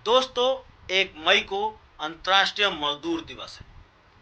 दोस्तों, 1 मई को अंतर्राष्ट्रीय मजदूर दिवस है,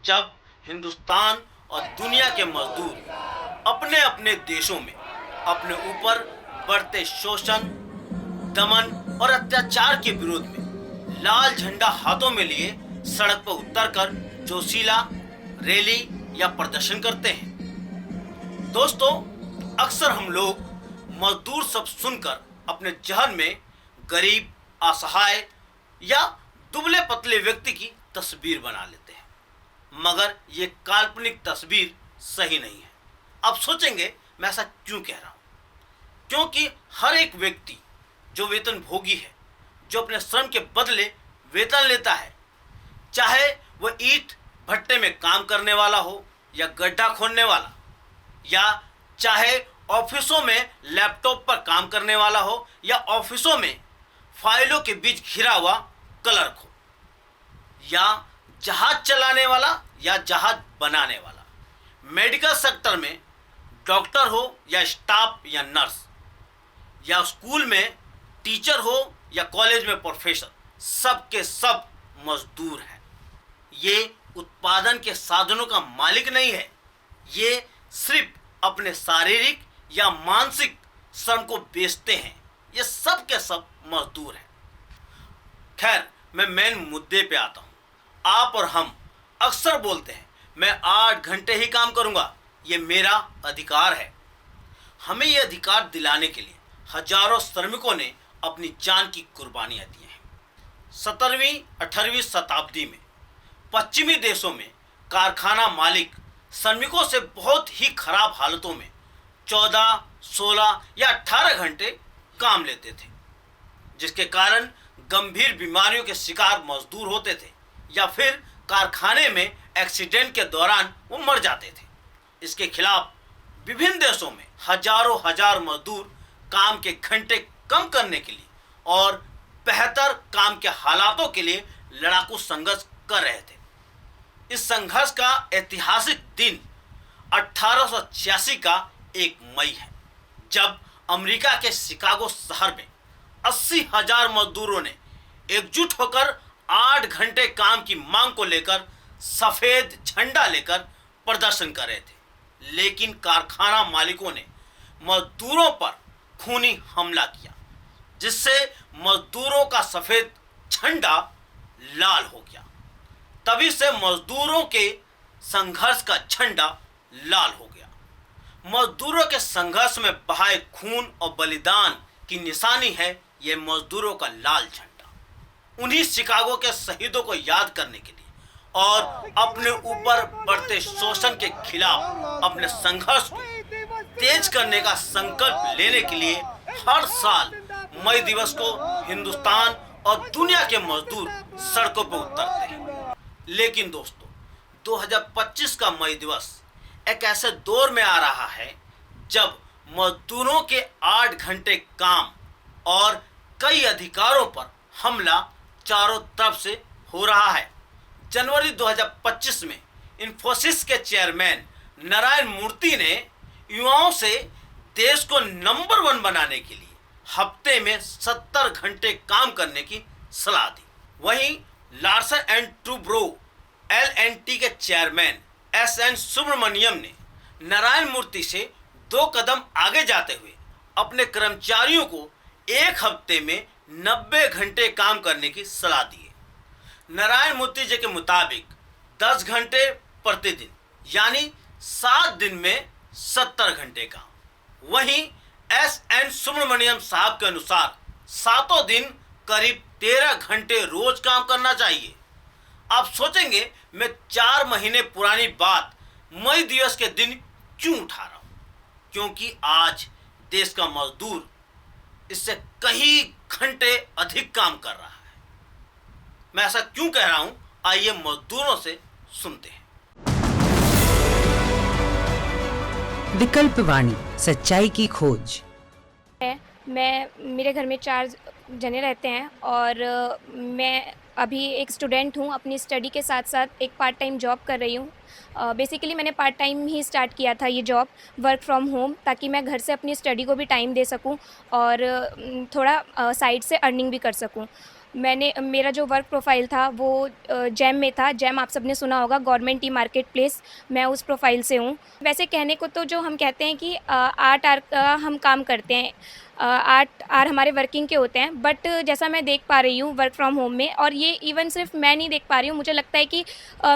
जब हिंदुस्तान और दुनिया के मजदूर अपने अपने देशों में अपने ऊपर बढ़ते शोषण, दमन और अत्याचार के विरोध में लाल झंडा हाथों में लिए सड़क पर उतरकर जोशीला रैली या प्रदर्शन करते हैं। दोस्तों, अक्सर हम लोग मजदूर शब्द सुनकर अपने जहन में गरीब, असहाय या दुबले पतले व्यक्ति की तस्वीर बना लेते हैं, मगर ये काल्पनिक तस्वीर सही नहीं है। अब सोचेंगे मैं ऐसा क्यों कह रहा हूँ? क्योंकि हर एक व्यक्ति जो वेतन भोगी है, जो अपने श्रम के बदले वेतन लेता है, चाहे वह ईंट भट्टे में काम करने वाला हो या गड्ढा खोदने वाला, या चाहे ऑफिसों में लैपटॉप पर काम करने वाला हो या ऑफिसों में फाइलों के बीच घिरा हुआ क्लर्क हो, या जहाज चलाने वाला या जहाज बनाने वाला, मेडिकल सेक्टर में डॉक्टर हो या स्टाफ या नर्स, या स्कूल में टीचर हो या कॉलेज में प्रोफेसर, सब के सब मजदूर हैं। ये उत्पादन के साधनों का मालिक नहीं है, ये सिर्फ अपने शारीरिक या मानसिक श्रम को बेचते हैं। ये सब के सब मजदूर हैं। खैर, मैं मेन मुद्दे पे आता हूँ। आप और हम अक्सर बोलते हैं मैं 8 घंटे ही काम करूँगा, ये मेरा अधिकार है। हमें ये अधिकार दिलाने के लिए हजारों श्रमिकों ने अपनी जान की कुर्बानियाँ दी हैं। 17वीं 18वीं शताब्दी में पश्चिमी देशों में कारखाना मालिक श्रमिकों से बहुत ही खराब हालतों में 14, 16 या 18 घंटे काम लेते थे, जिसके कारण गंभीर बीमारियों के शिकार मजदूर होते थे या फिर कारखाने में एक्सीडेंट के दौरान वो मर जाते थे। इसके खिलाफ विभिन्न देशों में हजारों हजार मजदूर काम के घंटे कम करने के लिए और बेहतर काम के हालातों के लिए लड़ाकू संघर्ष कर रहे थे। इस संघर्ष का ऐतिहासिक दिन 1886 का 1 मई है, जब अमेरिका के शिकागो शहर में 80,000 मजदूरों ने एकजुट होकर 8 घंटे काम की मांग को लेकर सफेद झंडा लेकर प्रदर्शन कर रहे थे। लेकिन कारखाना मालिकों ने मजदूरों पर खूनी हमला किया, जिससे मजदूरों का सफेद झंडा लाल हो गया। तभी से मजदूरों के संघर्ष का झंडा लाल हो गया। मजदूरों के संघर्ष में बहाए खून और बलिदान की निशानी है यह मजदूरों का लाल झंडा। उन्हीं शिकागो के शहीदों को याद करने के लिए और अपने ऊपर बढ़ते शोषण के खिलाफ अपने संघर्ष को तेज करने का संकल्प लेने के लिए हर साल मई दिवस को हिंदुस्तान और दुनिया के मजदूर सड़कों पर उतरते हैं। लेकिन दोस्तों, 2025 का मई दिवस एक ऐसे दौर में आ रहा है जब मजदूरों के 8 घंटे काम और कई अधिकारों पर हमला चारों तरफ से हो रहा है। जनवरी 2025 में इन्फोसिस के चेयरमैन नारायण मूर्ति ने युवाओं से देश को नंबर 1 बनाने के लिए हफ्ते में 70 घंटे काम करने की सलाह दी। वहीं लार्सन एंड टूब्रो LNT के चेयरमैन SN सुब्रमण्यम ने नारायण मूर्ति से 2 कदम आगे जाते हुए अपने कर्मचारियों को एक हफ्ते में 90 घंटे काम करने की सलाह दी है। नारायण मूर्ति जी के मुताबिक 10 घंटे प्रतिदिन यानी 7 दिन में 70 घंटे काम। वहीं SN सुब्रमण्यम साहब के अनुसार 7 दिन करीब 13 घंटे रोज काम करना चाहिए। आप सोचेंगे मैं 4 महीने पुरानी बात मई दिवस के दिन क्यों उठा रहा हूं? क्योंकि आज देश का मजदूर इससे कई घंटे अधिक काम कर रहा है। मैं ऐसा क्यों कह रहा हूं, आइए मजदूरों से सुनते हैं। विकल्प वाणी, सच्चाई की खोज। मैं मेरे घर में 4 जने रहते हैं और मैं अभी एक स्टूडेंट हूँ। अपनी स्टडी के साथ साथ एक पार्ट टाइम जॉब कर रही हूँ। बेसिकली मैंने पार्ट टाइम ही स्टार्ट किया था ये जॉब, वर्क फ्रॉम होम, ताकि मैं घर से अपनी स्टडी को भी टाइम दे सकूँ और थोड़ा साइड से अर्निंग भी कर सकूँ। मेरा जो वर्क प्रोफाइल था वो जैम में था। जैम आप सबने सुना होगा, गवर्नमेंट ई मार्केट प्लेस, मैं उस प्रोफाइल से हूँ। वैसे कहने को तो जो हम कहते हैं कि 8 आवर का हम काम करते हैं, 8 आवर हमारे वर्किंग के होते हैं, बट जैसा मैं देख पा रही हूँ वर्क फ्रॉम होम में, और ये इवन सिर्फ मैं नहीं देख पा रही हूँ, मुझे लगता है कि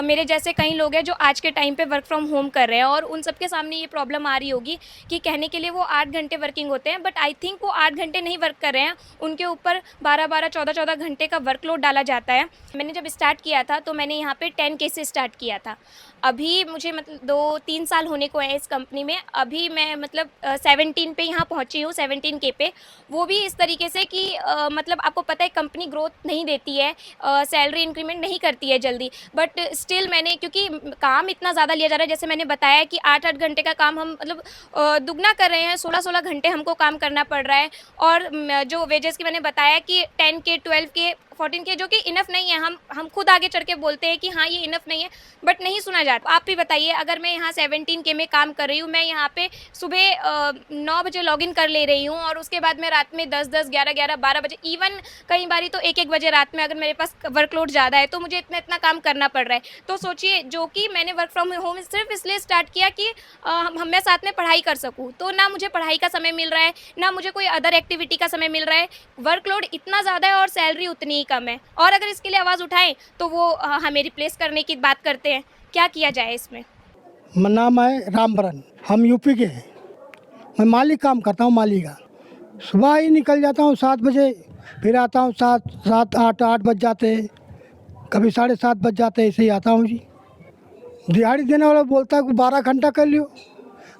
मेरे जैसे कई लोग हैं जो आज के टाइम पे वर्क फ्रॉम होम कर रहे हैं, और उन सबके सामने ये प्रॉब्लम आ रही होगी कि कहने के लिए वो 8 घंटे वर्किंग होते हैं, बट आई थिंक वो 8 घंटे नहीं वर्क कर रहे हैं, उनके ऊपर 12-12, 14-14 घंटे का वर्कलोड डाला जाता है। मैंने जब स्टार्ट किया था तो मैंने यहाँ पे 10K से स्टार्ट किया था। अभी मुझे मतलब 2-3 साल होने को है इस कंपनी में। अभी मैं मतलब 17 पे यहाँ पहुँची हूँ, 17K पे। वो भी इस तरीके से कि मतलब आपको पता है कंपनी ग्रोथ नहीं देती है, सैलरी इंक्रीमेंट नहीं करती है जल्दी, बट स्टिल मैंने, क्योंकि काम इतना ज़्यादा लिया जा रहा है, जैसे मैंने बताया कि 8-8 घंटे का काम हम मतलब दुगना कर रहे हैं, 16-16 घंटे हमको काम करना पड़ रहा है। और जो वेजेस की मैंने बताया कि 10K, 12K, 14K जो कि इनफ नहीं है, हम खुद आगे चढ़ के बोलते हैं कि हाँ ये इनफ नहीं है, बट नहीं सुना जाता। आप भी बताइए, अगर मैं यहाँ 17K में काम कर रही हूँ, मैं यहाँ पे सुबह 9 बजे लॉगिन कर ले रही हूँ, और उसके बाद मैं रात में 10-10, 11-11, 12 बजे, इवन कई बारी तो 1-1 बजे रात में, अगर मेरे पास वर्कलोड ज़्यादा है तो मुझे इतना काम करना पड़ रहा है। तो सोचिए, जो कि मैंने वर्क फ्रॉम होम सिर्फ इसलिए स्टार्ट किया कि मैं साथ में पढ़ाई कर सकूँ, तो ना मुझे पढ़ाई का समय मिल रहा है, ना मुझे कोई अदर एक्टिविटी का समय मिल रहा है। वर्कलोड इतना ज़्यादा है और सैलरी उतनी ही कम है, और अगर इसके लिए आवाज़ उठाएं तो वो हमें रिप्लेस करने की बात करते हैं। क्या किया जाए इसमें? मेरा नाम है रामबरन, हम यूपी के हैं। मैं माली काम करता हूँ, माली का। सुबह ही निकल जाता हूँ 7 बजे, फिर आता हूँ 7-8 बज जाते हैं, कभी 7:30 बज जाते हैं, ऐसे ही आता हूँ जी। दिहाड़ी देने वाला बोलता है कि 12 घंटा कर लियो,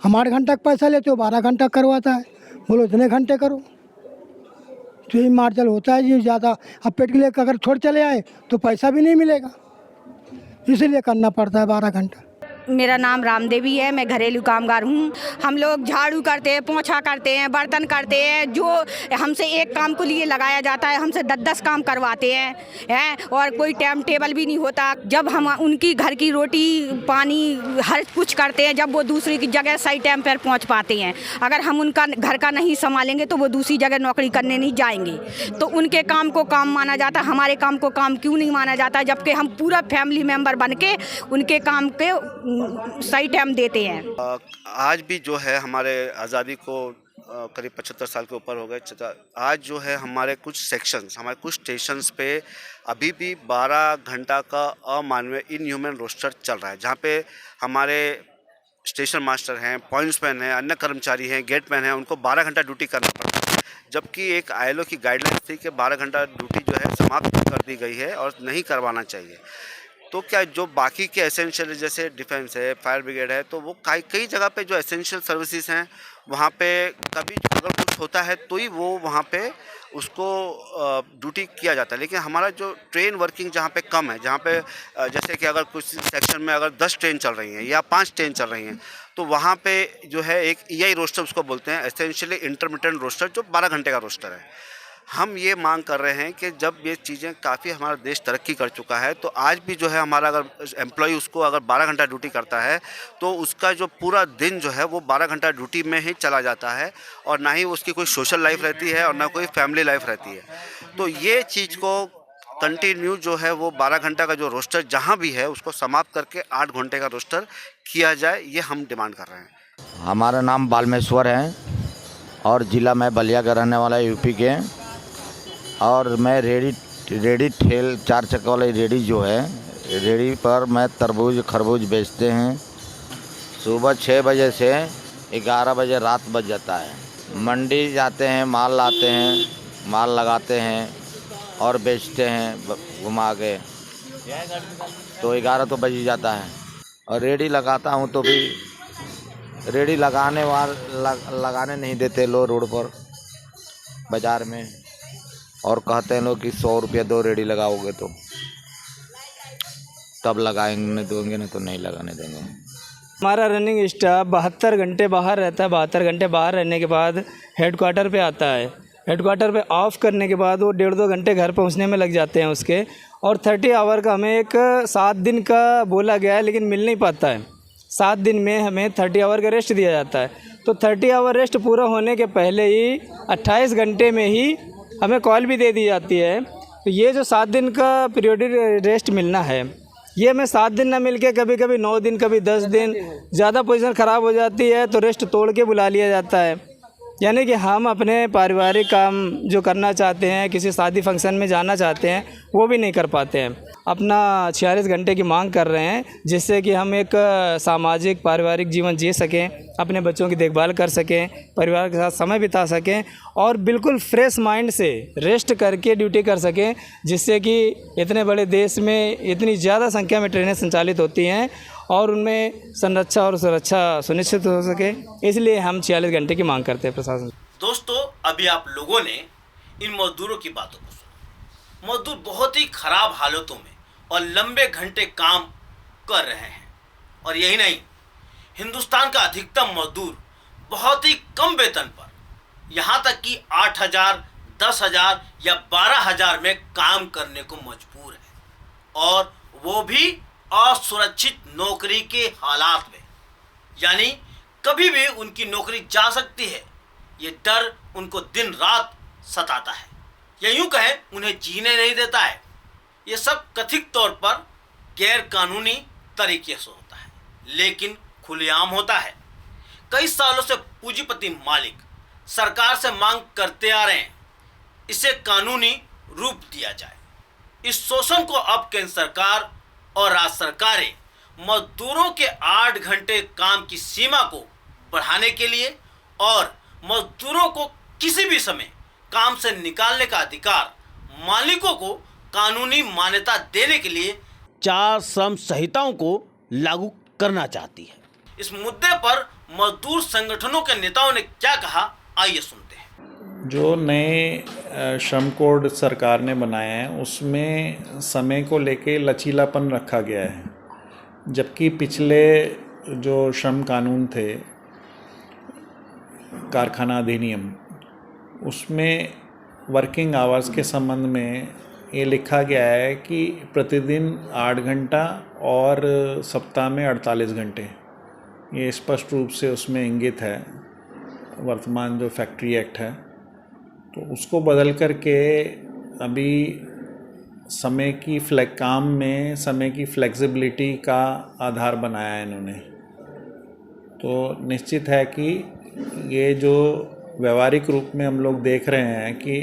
हम 8 घंटा का पैसा लेते हो, 12 घंटा करवाता है, बोलो इतने घंटे करो। तो यही मार्जल होता है जी ज़्यादा। अब पेट के लिए अगर छोड़ चले आए तो पैसा भी नहीं मिलेगा, इसीलिए करना पड़ता है 12 घंटा। मेरा नाम रामदेवी है, मैं घरेलू कामगार हूँ। हम लोग झाड़ू करते हैं, पोंछा करते हैं, बर्तन करते हैं, जो हमसे एक काम को लिए लगाया जाता है हमसे 10-10 काम करवाते हैं, और कोई टाइम टेबल भी नहीं होता। जब हम उनकी घर की रोटी पानी हर कुछ करते हैं, जब वो दूसरी की जगह सही टाइम पर पहुँच पाते हैं। अगर हम उनका घर का नहीं संभालेंगे तो वो दूसरी जगह नौकरी करने नहीं जाएंगे, तो उनके काम को काम माना जाता है, हमारे काम को काम क्यों नहीं माना जाता, जबकि हम पूरा फैमिली मेम्बर बन के उनके काम के सही टाइम देते हैं। आज भी जो है हमारे आज़ादी को करीब 75 साल के ऊपर हो गए। आज जो है हमारे कुछ सेक्शंस, हमारे कुछ स्टेशंस पे अभी भी 12 घंटा का अमानवीय इनह्यूमन रोस्टर चल रहा है, जहाँ पे हमारे स्टेशन मास्टर हैं, पॉइंट्समैन हैं, अन्य कर्मचारी हैं, गेटमैन हैं, उनको 12 घंटा ड्यूटी करना पड़ता है। जबकि एक ILO की गाइडलाइन थी कि 12 घंटा ड्यूटी जो है समाप्त कर दी गई है और नहीं करवाना चाहिए। तो क्या जो बाकी के एसेंशियल जैसे डिफेंस है, फायर ब्रिगेड है, तो वो कई जगह पे जो एसेंशियल सर्विसेज हैं वहाँ पे कभी अगर कुछ होता है तो ही वो वहाँ पे उसको ड्यूटी किया जाता है। लेकिन हमारा जो ट्रेन वर्किंग जहाँ पे कम है, जहाँ पे जैसे कि अगर कुछ सेक्शन में अगर 10 ट्रेन चल रही हैं या 5 ट्रेन चल रही हैं, तो वहाँ पे जो है एक EI रोस्टर उसको बोलते हैं, एसेंशियली इंटरमिटेंट रोस्टर, जो 12 घंटे का रोस्टर है। हम ये मांग कर रहे हैं कि जब ये चीज़ें काफ़ी हमारा देश तरक्की कर चुका है, तो आज भी जो है हमारा अगर एम्प्लॉय उसको अगर 12 घंटा ड्यूटी करता है तो उसका जो पूरा दिन जो है वो 12 घंटा ड्यूटी में ही चला जाता है, और ना ही उसकी कोई सोशल लाइफ रहती है और ना कोई फैमिली लाइफ रहती है। तो ये चीज़ को कंटिन्यू जो है वो 12 घंटा का जो रोस्टर जहाँ भी है उसको समाप्त करके 8 घंटे का रोस्टर किया जाए, ये हम डिमांड कर रहे हैं। हमारा नाम बालमेश्वर है और ज़िला मैं बलिया का रहने वाला यूपी के, और मैं रेडी ठेल 4 चक्कर वाली रेडी जो है, रेडी पर मैं तरबूज खरबूज बेचते हैं। सुबह 6 बजे से 11 बजे रात बज जाता है। मंडी जाते हैं, माल लाते हैं, माल लगाते हैं और बेचते हैं घुमा के, तो 11 तो बज ही जाता है। और रेडी लगाता हूँ तो भी रेडी लगाने नहीं देते लोग रोड पर बाज़ार में, और कहते हैं लोग कि 100 रुपया दो रेडी लगाओगे तो तब लगाएंगे, दोगे नहीं तो नहीं लगाने देंगे। हमारा रनिंग स्टाफ 72 घंटे बाहर रहता है। 72 घंटे बाहर रहने के बाद हेडक्वार्टर पे आता है। हेडक्वार्टर पे ऑफ करने के बाद वो 1.5-2 घंटे घर पहुंचने में लग जाते हैं उसके। और 30 आवर का हमें एक 7 दिन का बोला गया है, लेकिन मिल नहीं पाता है। 7 दिन में हमें 30 आवर का रेस्ट दिया जाता है। तो 30 आवर रेस्ट पूरा होने के पहले ही 28 घंटे में ही हमें कॉल भी दे दी जाती है तो ये जो 7 दिन का पीरियोडिक रेस्ट मिलना है, ये हमें 7 दिन ना मिल के कभी कभी 9 दिन, कभी 10 दिन, ज़्यादा पोजीशन ख़राब हो जाती है तो रेस्ट तोड़ के बुला लिया जाता है। यानी कि हम अपने पारिवारिक काम जो करना चाहते हैं, किसी शादी फंक्शन में जाना चाहते हैं, वो भी नहीं कर पाते हैं। अपना 46 घंटे की मांग कर रहे हैं, जिससे कि हम एक सामाजिक पारिवारिक जीवन जी सकें, अपने बच्चों की देखभाल कर सकें, परिवार के साथ समय बिता सकें और बिल्कुल फ्रेश माइंड से रेस्ट करके ड्यूटी कर सकें, जिससे कि इतने बड़े देश में इतनी ज़्यादा संख्या में ट्रेनें संचालित होती हैं और उनमें संरक्षा और सुरक्षा सुनिश्चित हो सके। इसलिए हम 46 घंटे की मांग करते हैं प्रशासन। दोस्तों, अभी आप लोगों ने इन मजदूरों की बातों को सुना। मजदूर बहुत ही खराब हालतों में और लंबे घंटे काम कर रहे हैं। और यही नहीं, हिंदुस्तान का अधिकतम मजदूर बहुत ही कम वेतन पर, यहाँ तक कि 8,000, 10,000 या 12,000 में काम करने को मजबूर है, और वो भी असुरक्षित नौकरी के हालात में। यानी कभी भी उनकी नौकरी जा सकती है, ये डर उनको दिन रात सताता है, या यूं कहें उन्हें जीने नहीं देता है। ये सब कथित तौर पर गैर कानूनी तरीके से होता है, लेकिन खुलेआम होता है। कई सालों से पूंजीपति मालिक सरकार से मांग करते आ रहे हैं, इसे कानूनी रूप दिया जाए। इस शोषण को अब केंद्र सरकार और राज्य सरकारें मजदूरों के 8 घंटे काम की सीमा को बढ़ाने के लिए और मजदूरों को किसी भी समय काम से निकालने का अधिकार मालिकों को कानूनी मान्यता देने के लिए 4 श्रम संहिताओं को लागू करना चाहती है। इस मुद्दे पर मजदूर संगठनों के नेताओं ने क्या कहा, आइए सुनते हैं। जो नए श्रम कोड सरकार ने बनाए हैं उसमें समय को लेके लचीलापन रखा गया है, जबकि पिछले जो श्रम कानून थे, कारखाना अधिनियम, उसमें वर्किंग आवर्स के संबंध में ये लिखा गया है कि प्रतिदिन 8 घंटा और सप्ताह में 48 घंटे। ये स्पष्ट रूप से उसमें इंगित है वर्तमान जो फैक्ट्री एक्ट है। तो उसको बदल करके अभी काम में समय की फ्लेक्सिबिलिटी का आधार बनाया है इन्होंने। तो निश्चित है कि ये जो व्यवहारिक रूप में हम लोग देख रहे हैं कि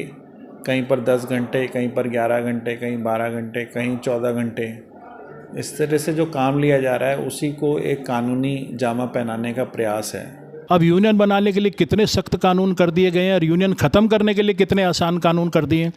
कहीं पर 10 घंटे, कहीं पर 11 घंटे, कहीं 12 घंटे, कहीं 14 घंटे, इस तरह से जो काम लिया जा रहा है उसी को एक कानूनी जामा पहनाने का प्रयास है। अब यूनियन बनाने के लिए कितने सख्त कानून कर दिए गए हैं और यूनियन ख़त्म करने के लिए कितने आसान कानून कर दिए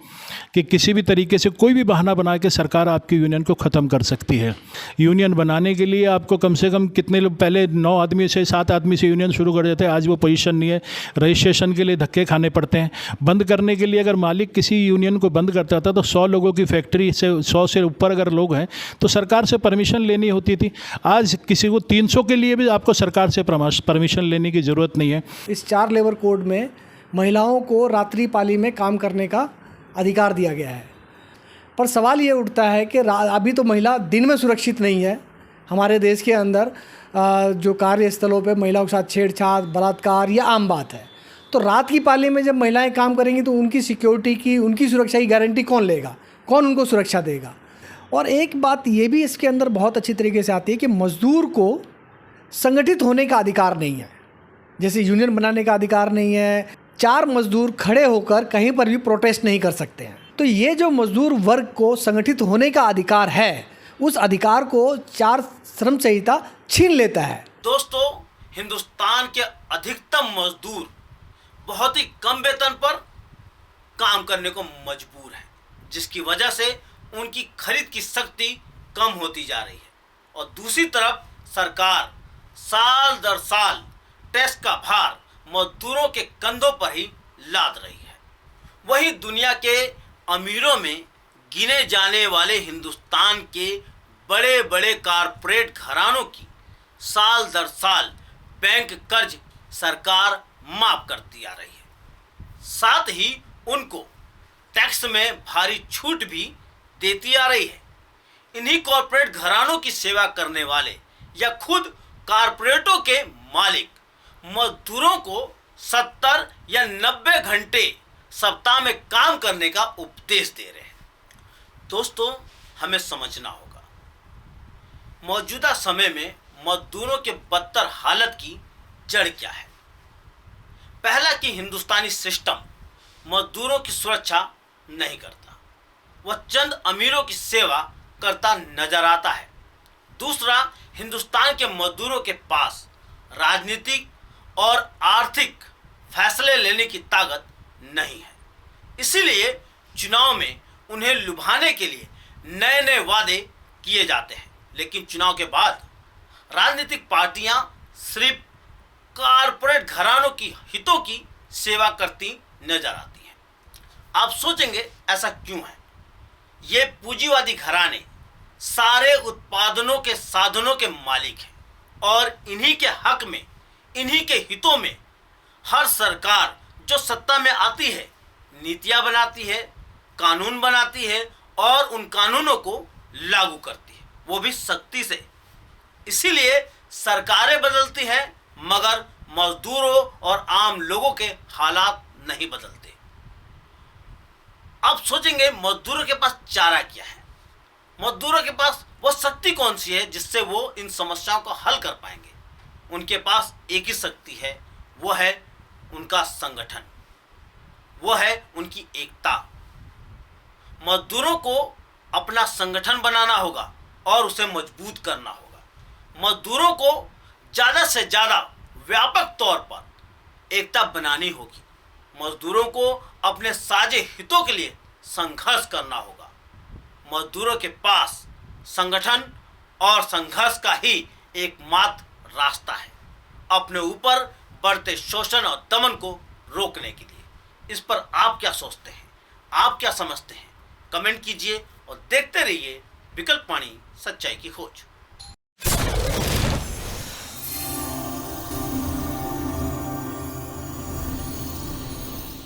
कि किसी भी तरीके से कोई भी बहाना बना के सरकार आपकी यूनियन को ख़त्म कर सकती है। यूनियन बनाने के लिए आपको कम से कम कितने लोग, पहले 9 आदमी से 7 आदमी से यूनियन शुरू कर देते हैं, आज वो पोजीशन नहीं है। रजिस्ट्रेशन के लिए धक्के खाने पड़ते हैं। बंद करने के लिए अगर मालिक किसी यूनियन को बंद करता था तो 100 लोगों की फैक्ट्री से 100 से ऊपर अगर लोग हैं तो सरकार से परमिशन लेनी होती थी। आज किसी को 300 के लिए भी आपको सरकार से परमिशन लेने की ज़रूरत नहीं है। इस 4 लेबर कोड में महिलाओं को रात्रि पाली में काम करने का अधिकार दिया गया है, पर सवाल ये उठता है कि अभी तो महिला दिन में सुरक्षित नहीं है। हमारे देश के अंदर जो कार्यस्थलों पे महिलाओं के साथ छेड़छाड़, बलात्कार ये आम बात है। तो रात की पाली में जब महिलाएं काम करेंगी तो उनकी सिक्योरिटी की, उनकी सुरक्षा की गारंटी कौन लेगा, कौन उनको सुरक्षा देगा? और एक बात ये भी इसके अंदर बहुत अच्छी तरीके से आती है कि मज़दूर को संगठित होने का अधिकार नहीं है, जैसे यूनियन बनाने का अधिकार नहीं है। 4 मजदूर खड़े होकर कहीं पर भी प्रोटेस्ट नहीं कर सकते हैं। तो ये जो मजदूर वर्ग को संगठित होने का अधिकार है, उस अधिकार को 4 श्रम संहिता छीन लेता है। दोस्तों, हिंदुस्तान के अधिकतम मजदूर बहुत ही कम वेतन पर काम करने को मजबूर हैं, जिसकी वजह से उनकी खरीद की शक्ति कम होती जा रही है। और दूसरी तरफ सरकार साल दर साल टैक्स का भार मजदूरों के कंधों पर ही लाद रही है। वहीं दुनिया के अमीरों में गिने जाने वाले हिंदुस्तान के बड़े बड़े कारपोरेट घरानों की साल दर साल बैंक कर्ज सरकार माफ करती आ रही है। साथ ही उनको टैक्स में भारी छूट भी देती आ रही है। इन्हीं कॉरपोरेट घरानों की सेवा करने वाले या खुद कारपोरेटों के मालिक मजदूरों को 70 या 90 घंटे सप्ताह में काम करने का उपदेश दे रहे हैं। दोस्तों, हमें समझना होगा मौजूदा समय में मजदूरों के बदतर हालत की जड़ क्या है। पहला कि हिंदुस्तानी सिस्टम मजदूरों की सुरक्षा नहीं करता, वह चंद अमीरों की सेवा करता नजर आता है। दूसरा, हिंदुस्तान के मजदूरों के पास राजनीतिक और आर्थिक फैसले लेने की ताकत नहीं है, इसीलिए चुनाव में उन्हें लुभाने के लिए नए नए वादे किए जाते हैं, लेकिन चुनाव के बाद राजनीतिक पार्टियां सिर्फ कारपोरेट घरानों की हितों की सेवा करती नजर आती हैं। आप सोचेंगे ऐसा क्यों है? ये पूंजीवादी घराने सारे उत्पादनों के साधनों के मालिक हैं और इन्हीं के हक में, इन्हीं के हितों में हर सरकार जो सत्ता में आती है नीतियां बनाती है, कानून बनाती है और उन कानूनों को लागू करती है, वो भी सख्ती से। इसीलिए सरकारें बदलती हैं मगर मजदूरों और आम लोगों के हालात नहीं बदलते। आप सोचेंगे मजदूरों के पास चारा क्या है? मजदूरों के पास वो शक्ति कौन सी है जिससे वो इन समस्याओं को हल कर पाएंगे? उनके पास एक ही शक्ति है, वो है उनका संगठन, वो है उनकी एकता। मजदूरों को अपना संगठन बनाना होगा और उसे मजबूत करना होगा। मजदूरों को ज़्यादा से ज़्यादा व्यापक तौर पर एकता बनानी होगी। मजदूरों को अपने साझे हितों के लिए संघर्ष करना होगा। मजदूरों के पास संगठन और संघर्ष का ही एकमात्र रास्ता है अपने ऊपर बढ़ते शोषण और दमन को रोकने के लिए। इस पर आप क्या सोचते हैं? आप क्या समझते हैं? कमेंट कीजिए और देखते रहिए विकल्प वाणी, सच्चाई की खोज।